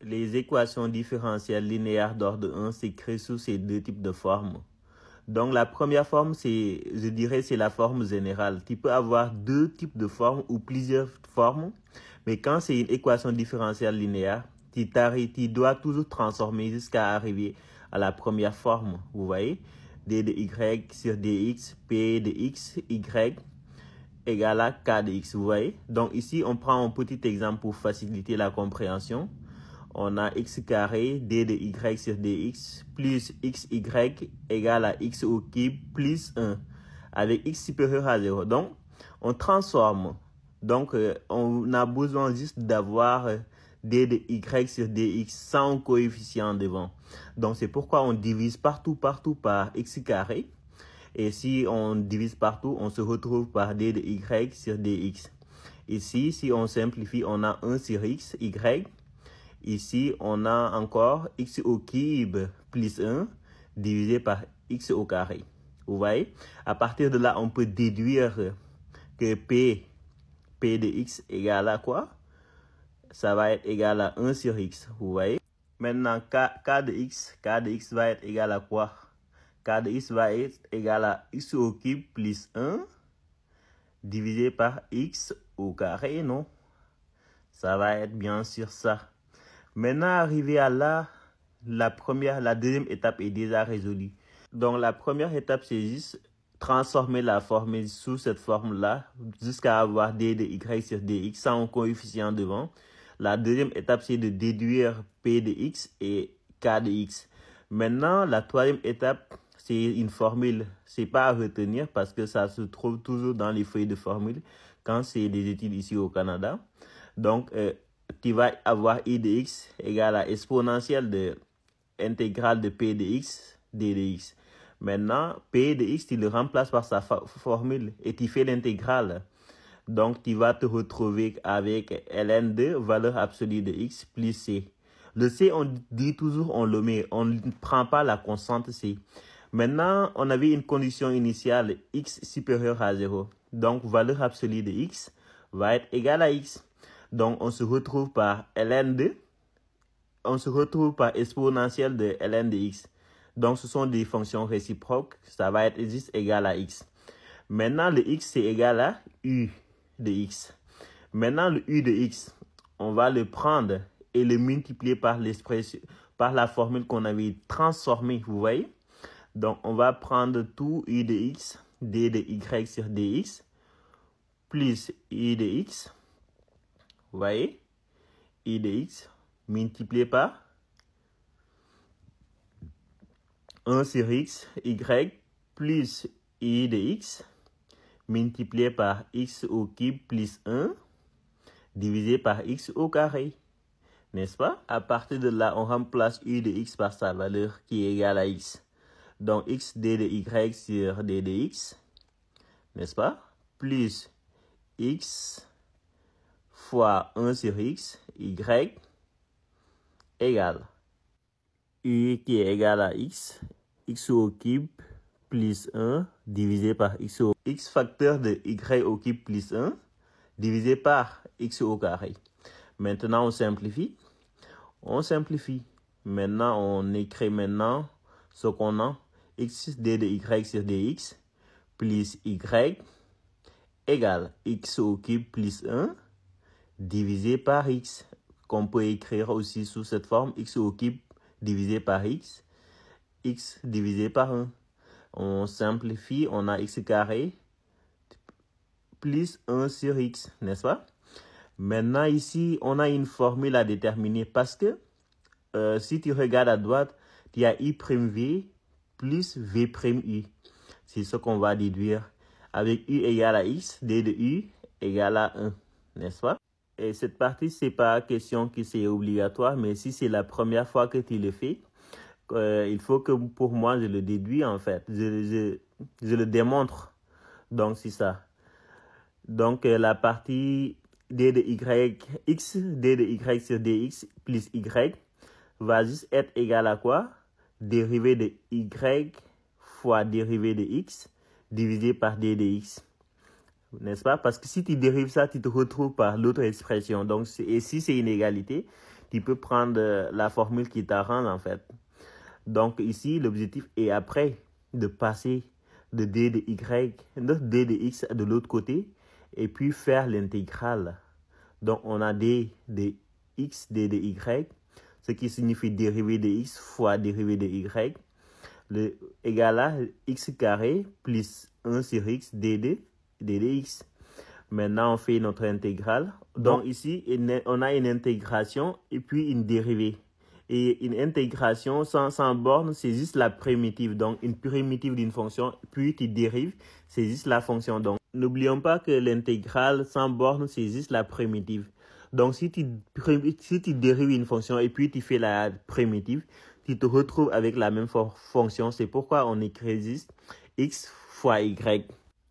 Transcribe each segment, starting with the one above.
Les équations différentielles linéaires d'ordre 1 s'écrivent sous ces deux types de formes. Donc la première forme, je dirais, c'est la forme générale. Tu peux avoir deux types de formes ou plusieurs formes, mais quand c'est une équation différentielle linéaire, tu dois toujours transformer jusqu'à arriver à la première forme. Vous voyez, d de y sur dx, p de x, y égale à k de x. Vous voyez, donc ici, on prend un petit exemple pour faciliter la compréhension. On a x carré d de y sur dx plus xy égale à x au cube plus 1 avec x supérieur à 0. Donc, on transforme. Donc, on a besoin juste d'avoir d de y sur dx sans coefficient devant. Donc, c'est pourquoi on divise partout par x carré. Et si on divise partout, on se retrouve par d de y sur dx. Ici, si on simplifie, on a 1 sur x, y. Ici, on a encore x au cube plus 1 divisé par x au carré. Vous voyez? À partir de là, on peut déduire que p de x égale à quoi? Ça va être égal à 1 sur x. Vous voyez? Maintenant, k de x va être égal à quoi? K de x va être égal à x au cube plus 1 divisé par x au carré, non? Ça va être bien sûr ça. Maintenant, arrivé à là, la deuxième étape est déjà résolue. Donc, la première étape, c'est juste transformer la formule sous cette forme-là jusqu'à avoir d de y sur dx sans coefficient devant. La deuxième étape, c'est de déduire p de x et k de x. Maintenant, la troisième étape, c'est une formule. C'est pas à retenir parce que ça se trouve toujours dans les feuilles de formule quand c'est des études ici au Canada. Donc, tu vas avoir I de x égale à exponentielle de intégrale de P de x, D de x. Maintenant, P de x, tu le remplaces par sa formule et tu fais l'intégrale. Donc, tu vas te retrouver avec ln de valeur absolue de x plus c. Le c, on dit toujours, on le met, on ne prend pas la constante c. Maintenant, on avait une condition initiale x supérieur à 0. Donc, valeur absolue de x va être égale à x. Donc, on se retrouve par ln de, on se retrouve par exponentielle de ln de x. Donc, ce sont des fonctions réciproques. Ça va être juste égal à x. Maintenant, le x, c'est égal à u de x. Maintenant, le u de x, on va le prendre et le multiplier par l'expression, par la formule qu'on avait transformée, vous voyez? Donc, on va prendre tout u de x, d de y sur dx, plus u de x. Vous voyez, i de x multiplié par 1 sur x, y, plus i de x multiplié par x au cube plus 1 divisé par x au carré. N'est-ce pas? À partir de là, on remplace u de x par sa valeur qui est égale à x. Donc, x d de y sur d de x, n'est-ce pas? Plus x fois 1 sur x, y, égale u qui est égal à x au cube plus 1 divisé par x facteur de y au cube plus 1 divisé par x au carré. Maintenant, on simplifie. On simplifie. Maintenant, on écrit maintenant ce qu'on a. X d de y sur dx plus y égale x au cube plus 1 divisé par x, qu'on peut écrire aussi sous cette forme, x au cube divisé par x divisé par 1. On simplifie, on a x carré plus 1 sur x, n'est-ce pas? Maintenant, ici, on a une formule à déterminer parce que si tu regardes à droite, il y a i'v plus v'u. C'est ce qu'on va déduire. Avec u égale à x, d de u égale à 1, n'est-ce pas? Et cette partie, c'est pas question que c'est obligatoire, mais si c'est la première fois que tu le fais, il faut que pour moi, je le déduis en fait. Je le démontre. Donc, c'est ça. Donc, la partie d de y, x, d de y sur dx plus y va juste être égal à quoi? Dérivée de y fois dérivée de x divisé par d de x. N'est-ce pas? Parce que si tu dérives ça, tu te retrouves par l'autre expression. Donc, et si c'est une égalité, tu peux prendre la formule qui t'arrange en fait. Donc ici, l'objectif est après de passer de d de y, de d de x de l'autre côté, et puis faire l'intégrale. Donc on a d de x, d de y, ce qui signifie dérivée de x fois dérivée de y, égal à x carré plus 1 sur x, d de x. Maintenant, on fait notre intégrale. Donc ici, on a une intégration et puis une dérivée. Et une intégration sans borne, c'est juste la primitive. Donc, une primitive d'une fonction, puis tu dérives, c'est juste la fonction. Donc, n'oublions pas que l'intégrale sans borne, c'est juste la primitive. Donc, si tu dérives une fonction et puis tu fais la primitive, tu te retrouves avec la même fonction. C'est pourquoi on écrit juste x fois y.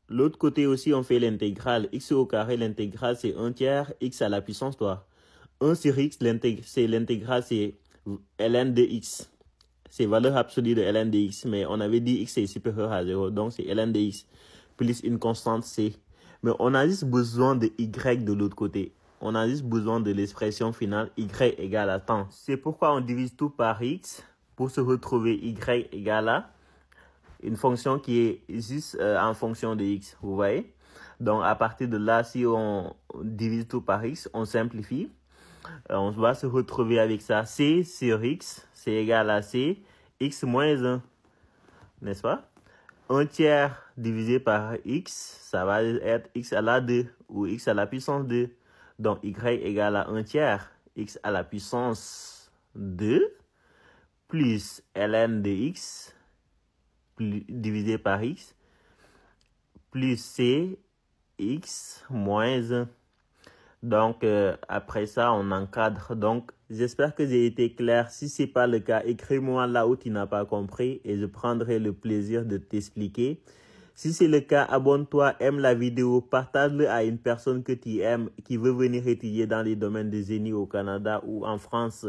L'autre côté aussi, on fait l'intégrale. X au carré, l'intégrale, c'est 1 tiers x à la puissance 3. 1 sur x, l'intégrale, c'est ln de x. C'est valeur absolue de ln de x. Mais on avait dit x est supérieur à 0. Donc, c'est ln de x plus une constante c. Mais on a juste besoin de y de l'autre côté. On a juste besoin de l'expression finale y égale à temps. C'est pourquoi on divise tout par x pour se retrouver y égale à une fonction qui est juste en fonction de x, vous voyez. Donc, à partir de là, si on divise tout par x, on simplifie. On va se retrouver avec ça. C sur x, c'est égal à c, x moins 1, n'est-ce pas? 1 tiers divisé par x, ça va être x à la 2 ou x à la puissance 2. Donc, y égale à 1 tiers, x à la puissance 2, plus ln de x, divisé par x, plus c, x moins 1. Donc, après ça, on encadre. Donc, j'espère que j'ai été clair. Si ce n'est pas le cas, écris-moi là où tu n'as pas compris et je prendrai le plaisir de t'expliquer. Si c'est le cas, abonne-toi, aime la vidéo, partage-le à une personne que tu aimes qui veut venir étudier dans les domaines de génie au Canada ou en France.